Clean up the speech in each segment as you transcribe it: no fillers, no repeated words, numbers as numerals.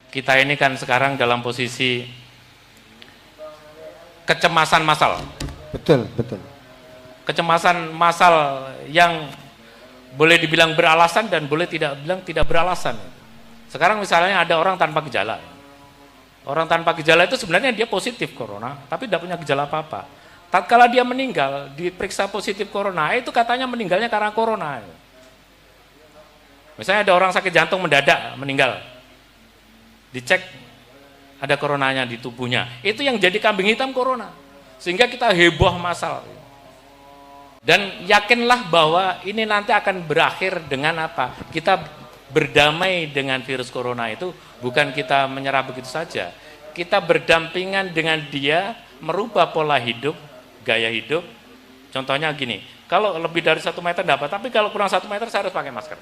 kita ini kan sekarang dalam posisi kecemasan massal. Betul, betul. Kecemasan massal yang boleh dibilang beralasan dan boleh bilang tidak beralasan. Sekarang misalnya ada orang tanpa gejala. Orang tanpa gejala itu sebenarnya dia positif corona, tapi tidak punya gejala apa-apa. Tatkala dia meninggal, diperiksa positif corona, itu katanya meninggalnya karena corona. Misalnya ada orang sakit jantung mendadak meninggal, dicek ada coronanya di tubuhnya, itu yang jadi kambing hitam corona, sehingga kita heboh massal. Dan yakinlah bahwa ini nanti akan berakhir dengan apa? Kita berdamai dengan virus corona itu, bukan kita menyerah begitu saja. Kita berdampingan dengan dia, merubah pola hidup, gaya hidup. Contohnya gini, kalau lebih dari 1 meter dapat, tapi kalau kurang 1 meter saya harus pakai masker.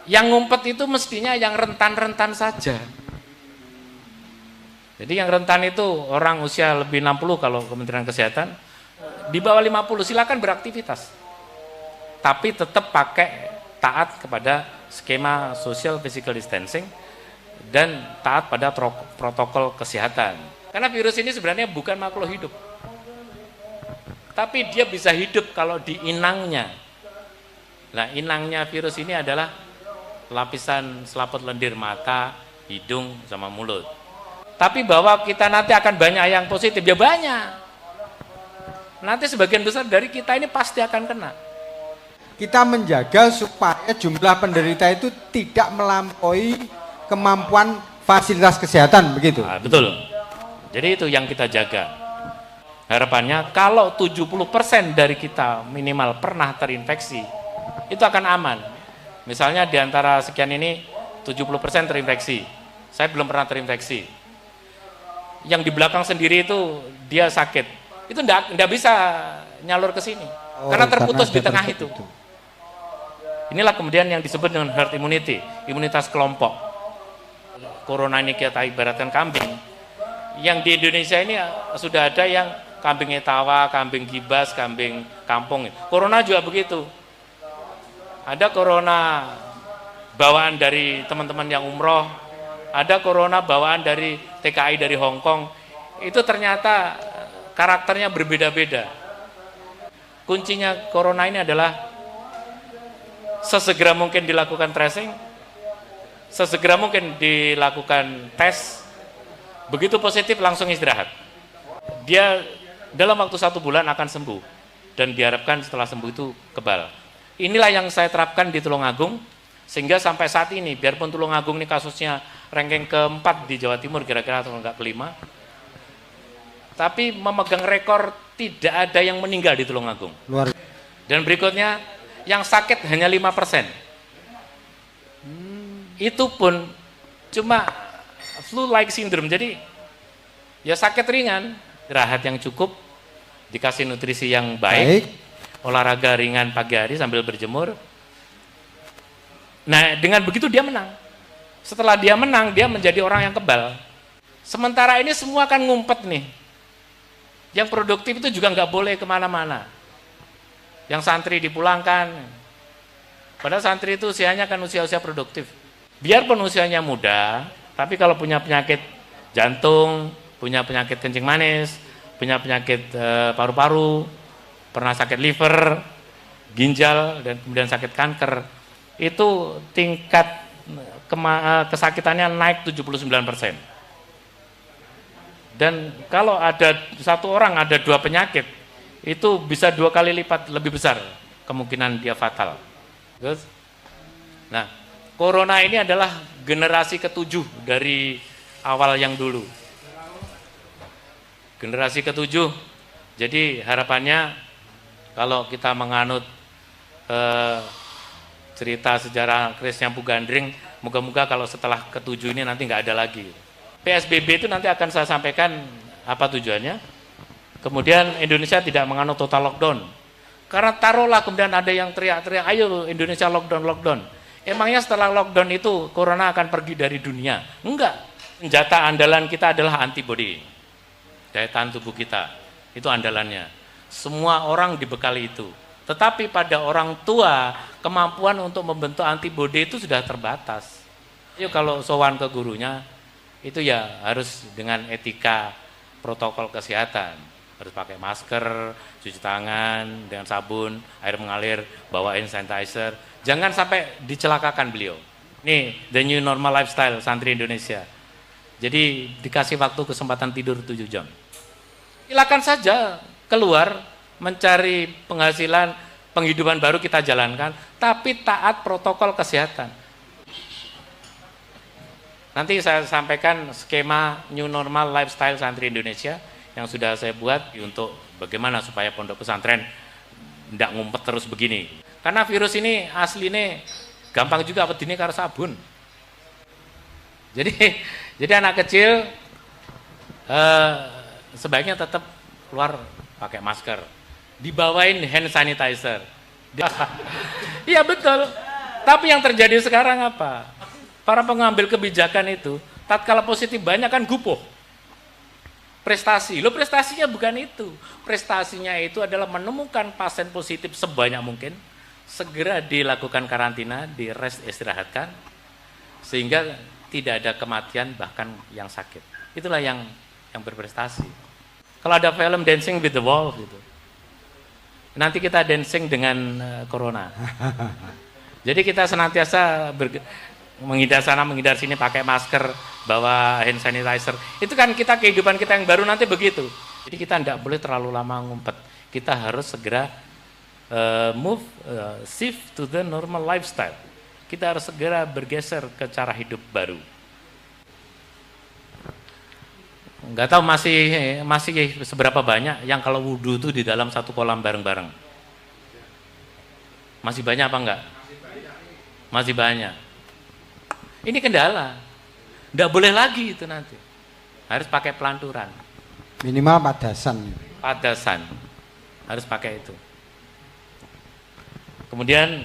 Yang ngumpet itu mestinya yang rentan-rentan saja. Jadi yang rentan itu orang usia lebih 60 kalau Kementerian Kesehatan, di bawah 50 silakan beraktivitas. Tapi tetap pakai taat kepada skema social physical distancing dan taat pada protokol kesehatan. Karena virus ini sebenarnya bukan makhluk hidup. Tapi dia bisa hidup kalau di inangnya. Nah, inangnya virus ini adalah lapisan selaput lendir mata, hidung, sama mulut. Tapi bahwa kita nanti akan banyak yang positif, ya banyak. Nanti sebagian besar dari kita ini pasti akan kena. Kita menjaga supaya jumlah penderita itu tidak melampaui kemampuan fasilitas kesehatan, begitu? Nah, betul. Jadi itu yang kita jaga. Harapannya kalau 70% dari kita minimal pernah terinfeksi, itu akan aman. Misalnya di antara sekian ini 70% terinfeksi. Saya belum pernah terinfeksi. Yang di belakang sendiri itu dia sakit. Itu enggak bisa nyalur ke sini. Karena terputus di tengah itu. Inilah kemudian yang disebut dengan herd immunity, imunitas kelompok. Corona ini kita ibaratkan kambing. Yang di Indonesia ini sudah ada yang kambing etawa, kambing gibas, kambing kampung. Corona juga begitu. Ada corona bawaan dari teman-teman yang umroh, ada corona bawaan dari TKI dari Hong Kong. Itu ternyata karakternya berbeda-beda. Kuncinya corona ini adalah sesegera mungkin dilakukan tracing, sesegera mungkin dilakukan tes, begitu positif langsung istirahat. Dia dalam waktu 1 bulan akan sembuh, dan diharapkan setelah sembuh itu kebal. Inilah yang saya terapkan di Tulungagung, sehingga sampai saat ini, biarpun Tulungagung ini kasusnya ranking ke-4 di Jawa Timur, kira-kira atau enggak ke-5, tapi memegang rekor tidak ada yang meninggal di Tulungagung. Dan berikutnya, yang sakit hanya 5%. Itu pun cuma flu-like syndrome, jadi ya sakit ringan, istirahat yang cukup, dikasih nutrisi yang baik. Olahraga ringan pagi hari sambil berjemur. Nah, dengan begitu dia menang. Setelah dia menang, dia menjadi orang yang kebal. Sementara ini semua kan ngumpet nih. Yang produktif itu juga nggak boleh kemana-mana. Yang santri dipulangkan. Padahal santri itu usianya kan usia-usia produktif. Biarpun usianya muda, tapi kalau punya penyakit jantung, punya penyakit kencing manis, punya penyakit paru-paru, pernah sakit liver, ginjal, dan kemudian sakit kanker, itu tingkat kesakitannya naik 79%. Dan kalau ada satu orang ada 2 penyakit, itu bisa 2 kali lipat lebih besar kemungkinan dia fatal. Nah, corona ini adalah generasi ke-7 dari awal yang dulu. Generasi ke-7, jadi harapannya kalau kita menganut cerita sejarah Kris Nyampu Gandring, moga-moga kalau setelah ke-7 ini nanti nggak ada lagi. PSBB itu nanti akan saya sampaikan apa tujuannya. Kemudian Indonesia tidak menganut total lockdown. Karena taruhlah kemudian ada yang teriak-teriak, ayo Indonesia lockdown, lockdown. Emangnya setelah lockdown itu corona akan pergi dari dunia? Enggak. Senjata andalan kita adalah antibody. Daya tahan tubuh kita, itu andalannya. Semua orang dibekali itu. Tetapi pada orang tua, kemampuan untuk membentuk antibodi itu sudah terbatas. Yuk kalau sowan ke gurunya, itu ya harus dengan etika protokol kesehatan. Harus pakai masker, cuci tangan dengan sabun, air mengalir, bawa hand sanitizer. Jangan sampai dicelakakan beliau. Nih, the new normal lifestyle santri Indonesia. Jadi dikasih waktu kesempatan tidur 7 jam. Silakan saja keluar mencari penghasilan, penghidupan baru kita jalankan, tapi taat protokol kesehatan. Nanti saya sampaikan skema new normal lifestyle santri Indonesia yang sudah saya buat untuk bagaimana supaya pondok pesantren tidak ngumpet terus begini. Karena virus ini aslinya gampang juga pedine karo sabun. Jadi anak kecil sebaiknya tetap keluar pakai masker, dibawain hand sanitizer. Iya betul. Tapi yang terjadi sekarang apa? Para pengambil kebijakan itu, tatkala positif banyak kan gupuh. Prestasi, lo prestasinya bukan itu. Prestasinya itu adalah menemukan pasien positif sebanyak mungkin, segera dilakukan karantina, di rest istirahatkan, sehingga tidak ada kematian bahkan yang sakit. Itulah yang berprestasi. Kalau ada film Dancing with the Wolf gitu, nanti kita dancing dengan corona. Jadi kita senantiasa menghindar sana, menghindar sini, pakai masker, bawa hand sanitizer. Itu kan kita kehidupan kita yang baru nanti begitu. Jadi kita tidak boleh terlalu lama ngumpet. Kita harus segera shift to the normal lifestyle. Kita harus segera bergeser ke cara hidup baru. Nggak tahu masih seberapa banyak yang kalau wudhu itu di dalam satu kolam bareng-bareng. Masih banyak apa enggak? Masih banyak. Ini kendala. Nggak boleh lagi itu nanti. Harus pakai pelanturan. Minimal padasan. Padasan. Harus pakai itu. Kemudian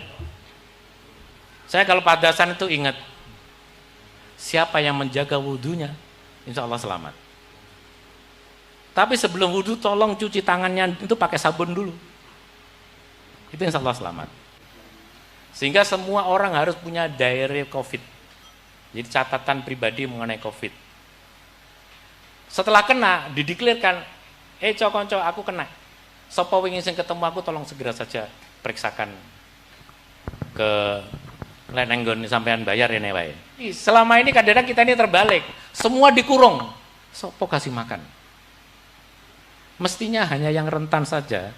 saya kalau padasan itu ingat, siapa yang menjaga wudhunya, insya Allah selamat. Tapi sebelum wudhu tolong cuci tangannya itu pakai sabun dulu. Itu insya Allah selamat. Sehingga semua orang harus punya diary COVID. Jadi catatan pribadi mengenai COVID. Setelah kena, dideklirkan, konco aku kena. Sopo wingi sing ketemu aku tolong segera saja periksakan ke lenenggon sampean bayar ini wae. Selama ini kadang-kadang kita ini terbalik. Semua dikurung. Sopo kasih makan. Mestinya hanya yang rentan saja,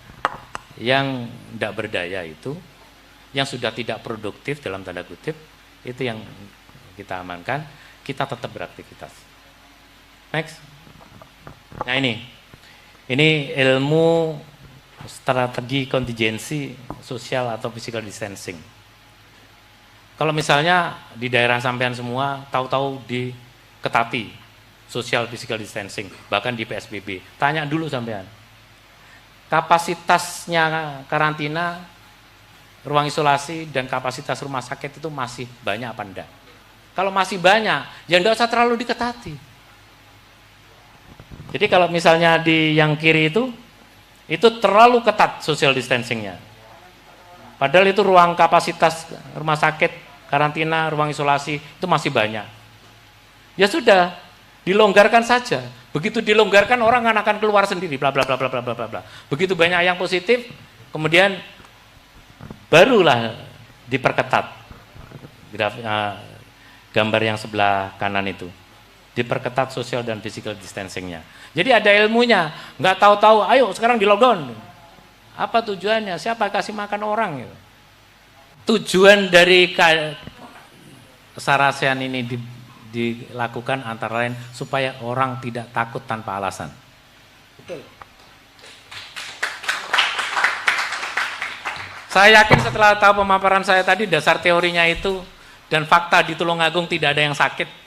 yang tidak berdaya itu, yang sudah tidak produktif dalam tanda kutip, itu yang kita amankan, kita tetap beraktivitas. Next. Nah ini ilmu strategi kontingensi sosial atau physical distancing. Kalau misalnya di daerah sampean semua tahu-tahu diketati social physical distancing, bahkan di PSBB, tanya dulu sampean. Kapasitasnya karantina, ruang isolasi dan kapasitas rumah sakit itu masih banyak apa enggak? Kalau masih banyak, ya enggak usah terlalu diketati. Jadi kalau misalnya di yang kiri itu terlalu ketat social distancingnya. Padahal itu ruang kapasitas rumah sakit, karantina, ruang isolasi itu masih banyak. Ya sudah, dilonggarkan saja. Begitu dilonggarkan orang akan keluar sendiri, bla bla bla bla bla bla bla. Begitu banyak yang positif, kemudian barulah diperketat. Gambar yang sebelah kanan itu. Diperketat social dan physical distancingnya. Jadi ada ilmunya, nggak tahu-tahu, ayo sekarang di lockdown. Apa tujuannya? Siapa kasih makan orang? Gitu. Tujuan dari kesarasean ini dilakukan antara lain supaya orang tidak takut tanpa alasan. Betul. Saya yakin setelah tahu pemaparan saya tadi, dasar teorinya itu dan fakta di Tulungagung tidak ada yang sakit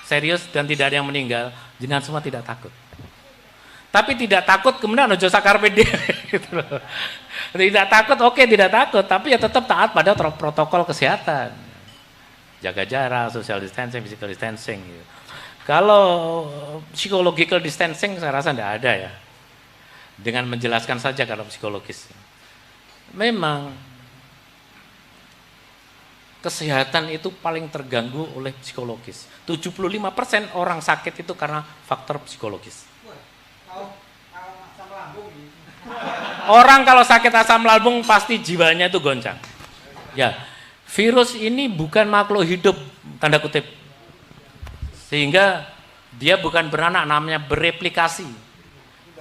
serius dan tidak ada yang meninggal, jenengan semua tidak takut. Tapi tidak takut kemudian ojo sakarpe dhewe gitu loh. Tidak takut, oke tidak takut, tapi ya tetap taat pada protokol kesehatan. Jaga jarak, social distancing, physical distancing gitu. Kalau psychological distancing saya rasa tidak ada ya. Dengan menjelaskan saja kalau psikologis. memang kesehatan itu paling terganggu oleh psikologis. 75% orang sakit itu karena faktor psikologis. Orang kalau sakit asam lambung pasti jiwanya itu goncang. Ya, virus ini bukan makhluk hidup, tanda kutip. Sehingga dia bukan beranak, namanya bereplikasi.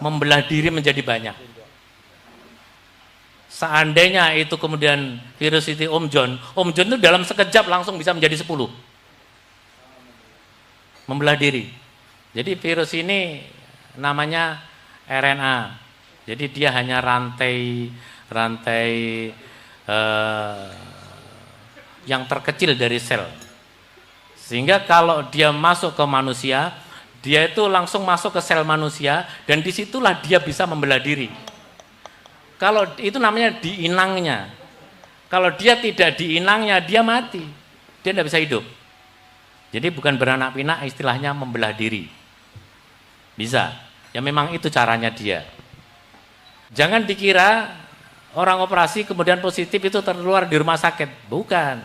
Membelah diri menjadi banyak. Seandainya itu kemudian virus itu Om John itu dalam sekejap langsung bisa menjadi 10. Membelah diri. Jadi virus ini namanya RNA. Jadi dia hanya rantai yang terkecil dari sel. Sehingga kalau dia masuk ke manusia, dia itu langsung masuk ke sel manusia dan disitulah dia bisa membelah diri. Kalau itu namanya di inangnya. Kalau dia tidak di inangnya, dia mati. Dia tidak bisa hidup. Jadi bukan beranak pinak, istilahnya membelah diri. Bisa. Ya memang itu caranya dia. Jangan dikira orang operasi kemudian positif itu terkeluar di rumah sakit. Bukan.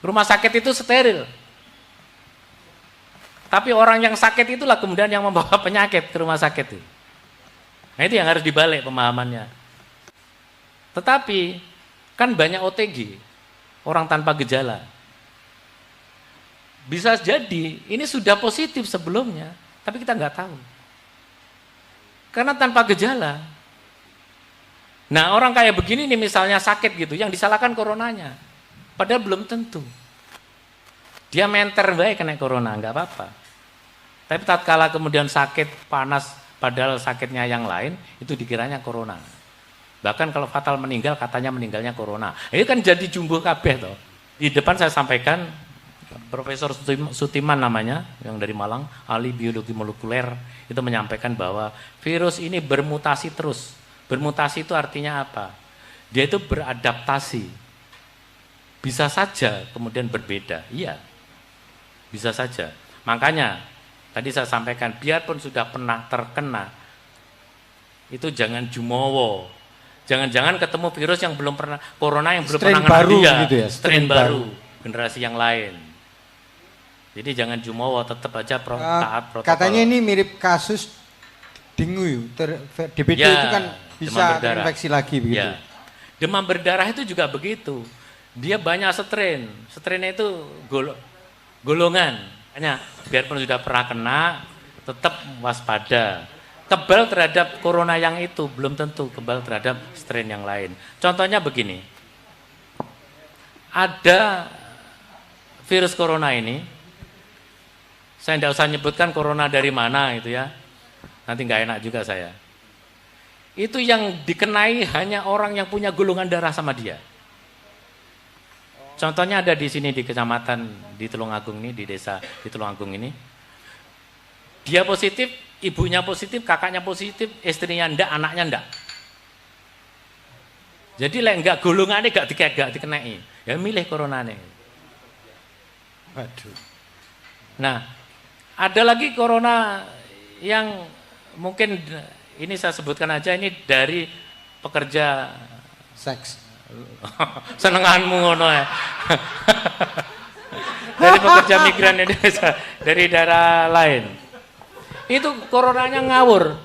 Rumah sakit itu steril. Tapi orang yang sakit itulah kemudian yang membawa penyakit ke rumah sakit itu. Nah itu yang harus dibalik pemahamannya. Tetapi kan banyak OTG, orang tanpa gejala. Bisa jadi ini sudah positif sebelumnya, tapi kita nggak tahu. Karena tanpa gejala. Nah orang kayak begini nih misalnya sakit gitu, yang disalahkan coronanya. Padahal belum tentu. Dia menter baik kena corona, nggak apa-apa. Tapi tatkala kemudian sakit, panas, padahal sakitnya yang lain, itu dikiranya corona. Bahkan kalau fatal meninggal, katanya meninggalnya corona. Ini kan jadi jumbo kabeh toh. Di depan saya sampaikan, Profesor Sutiman namanya, yang dari Malang, ahli biologi molekuler, itu menyampaikan bahwa virus ini bermutasi terus. Bermutasi itu artinya apa? Dia itu beradaptasi. Bisa saja kemudian berbeda. Iya, bisa saja. Makanya, tadi saya sampaikan, biarpun sudah pernah terkena, itu jangan jumowo. Jangan-jangan ketemu virus yang belum pernah, corona yang belum strain pernah baru dia, gitu ya, strain baru, generasi yang lain. Jadi jangan jumowo, tetap aja taat protokol. Katanya ini mirip kasus dengue, DBD ya, itu kan bisa terinfeksi lagi begitu. Ya. Demam berdarah itu juga begitu. Dia banyak strain. Strainnya itu golongan. Hanya biarpun sudah pernah kena, tetap waspada. Kebal terhadap corona yang itu, belum tentu kebal terhadap strain yang lain. Contohnya begini, ada virus corona ini, saya tidak usah nyebutkan corona dari mana itu ya, nanti nggak enak juga saya. Itu yang dikenai hanya orang yang punya golongan darah sama dia. Contohnya ada di sini di kecamatan di Tulungagung ini, di desa di Tulungagung ini. Dia positif, ibunya positif, kakaknya positif, istrinya ndak, anaknya ndak. Jadi lek enggak golongannya enggak dikenai. Ya milih coronane. Waduh. Nah, ada lagi corona yang mungkin ini saya sebutkan aja, ini dari pekerja Seks. senenganmu ngono ya. Dari pekerja migran Indonesia dari daerah lain. Itu coronanya ngawur.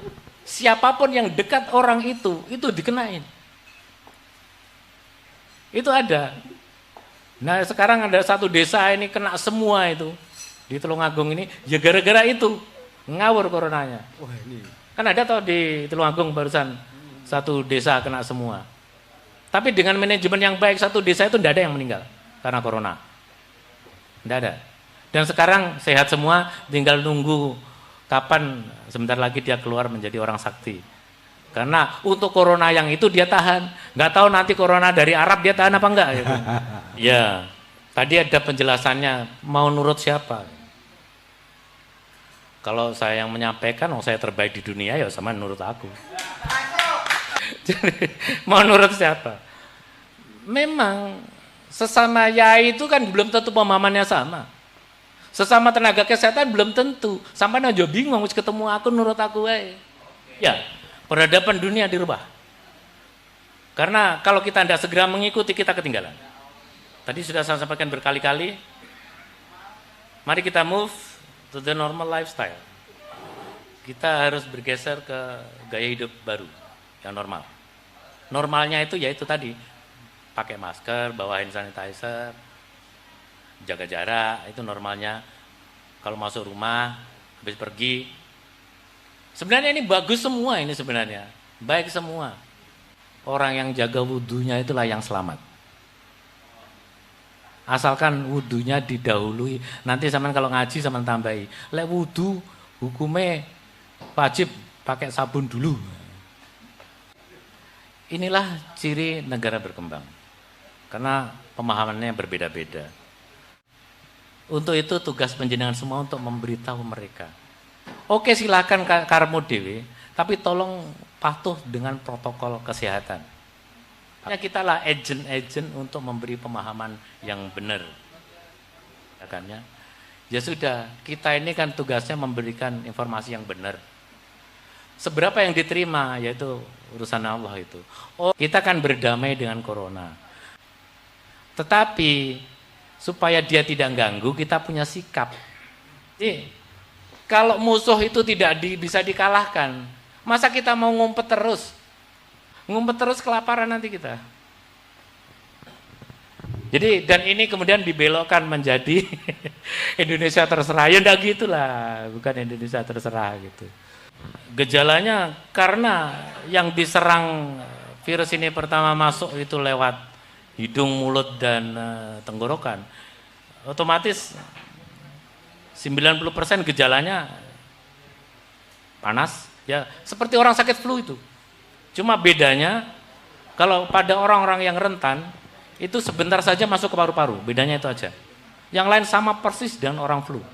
Siapapun yang dekat orang itu dikenain. Itu ada. Nah sekarang ada satu desa ini kena semua itu. Di Tulungagung ini, ya gara-gara itu. Ngawur coronanya. Wah ini. Kan ada toh di Tulungagung barusan satu desa kena semua. Tapi dengan manajemen yang baik, satu desa itu tidak ada yang meninggal karena corona. Tidak ada. Dan sekarang sehat semua, tinggal nunggu kapan sebentar lagi dia keluar menjadi orang sakti. Karena untuk corona yang itu dia tahan. Nggak tahu nanti corona dari Arab dia tahan apa enggak. Gitu. Ya, tadi ada penjelasannya, mau nurut siapa? Kalau saya yang menyampaikan, saya terbaik di dunia, ya sama nurut aku. Jadi, mau nurut siapa? Memang sesama yai itu kan belum tentu pemahamannya sama. Sesama tenaga kesehatan belum tentu. Sampai aja bingung harus ketemu aku nurut aku wae. Ya, peradaban dunia dirubah. Karena kalau kita tidak segera mengikuti, kita ketinggalan. Tadi sudah saya sampaikan berkali-kali, mari kita move to the normal lifestyle. Kita harus bergeser ke gaya hidup baru, yang normal. Normalnya itu yaitu tadi, pakai masker, bawa hand sanitizer, jaga jarak, itu normalnya. Kalau masuk rumah, habis pergi. Sebenarnya ini bagus semua ini sebenarnya, baik semua. Orang yang jaga wudhunya itulah yang selamat. Asalkan wudhunya didahului. Nanti zaman kalau ngaji zaman tambahi. Lek wudhu hukumnya wajib pakai sabun dulu. Inilah ciri negara berkembang. Karena pemahamannya berbeda-beda. Untuk itu tugas panjenengan semua untuk memberitahu mereka. Oke, silakan karmu dewe, tapi tolong patuh dengan protokol kesehatan. Kita lah agent-agent untuk memberi pemahaman yang benar. Ya sudah, kita ini kan tugasnya memberikan informasi yang benar. Seberapa yang diterima, yaitu urusan Allah itu. Oh, kita kan berdamai dengan corona. Tetapi supaya dia tidak ganggu, kita punya sikap. Jadi, kalau musuh itu tidak bisa dikalahkan, masa kita mau ngumpet terus? Ngumpet terus kelaparan nanti kita. Jadi, dan ini kemudian dibelokkan menjadi Indonesia terserah. Ya enggak gitulah, bukan Indonesia terserah gitu. Gejalanya karena yang diserang virus ini pertama masuk itu lewat hidung, mulut, dan tenggorokan. Otomatis 90% gejalanya panas, ya seperti orang sakit flu itu. Cuma bedanya kalau pada orang-orang yang rentan itu sebentar saja masuk ke paru-paru, bedanya itu aja. Yang lain sama persis dengan orang flu.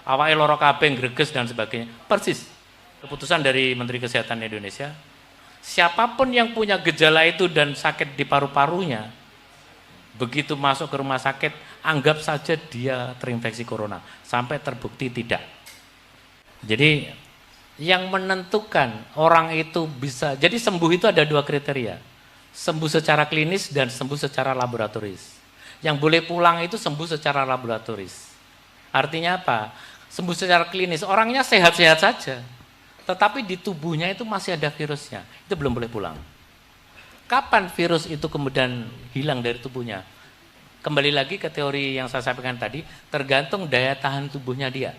Awake loro kabeh, greges dan sebagainya, persis. Keputusan dari Menteri Kesehatan Indonesia, siapapun yang punya gejala itu dan sakit di paru-parunya, begitu masuk ke rumah sakit, anggap saja dia terinfeksi corona, sampai terbukti tidak. Jadi yang menentukan orang itu bisa, jadi sembuh itu ada dua kriteria, sembuh secara klinis dan sembuh secara laboratoris. Yang boleh pulang itu sembuh secara laboratoris. Artinya apa? Sembuh secara klinis, orangnya sehat-sehat saja, tetapi di tubuhnya itu masih ada virusnya, itu belum boleh pulang. Kapan virus itu kemudian hilang dari tubuhnya? Kembali lagi ke teori yang saya sampaikan tadi, tergantung daya tahan tubuhnya dia.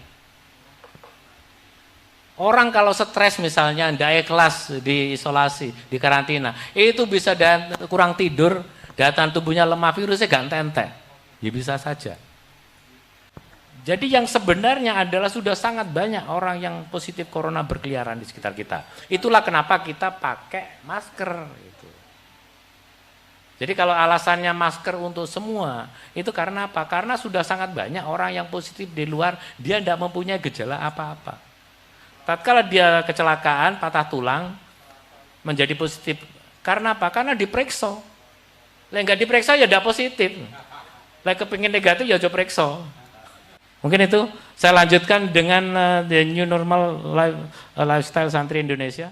Orang kalau stres misalnya, daya kelas di isolasi, di karantina, itu bisa kurang tidur, daya tahan tubuhnya lemah, virusnya gak entek. Ya bisa saja. Jadi yang sebenarnya adalah sudah sangat banyak orang yang positif corona berkeliaran di sekitar kita. Itulah kenapa kita pakai masker. Gitu. Jadi kalau alasannya masker untuk semua, itu karena apa? Karena sudah sangat banyak orang yang positif di luar, dia tidak mempunyai gejala apa-apa. Tatkala dia kecelakaan, patah tulang, menjadi positif. Karena apa? Karena diperiksa. Lah enggak diperiksa ya tidak positif. Lah kepingin negatif ya coba periksa. Mungkin itu saya lanjutkan dengan the new normal lifestyle santri Indonesia.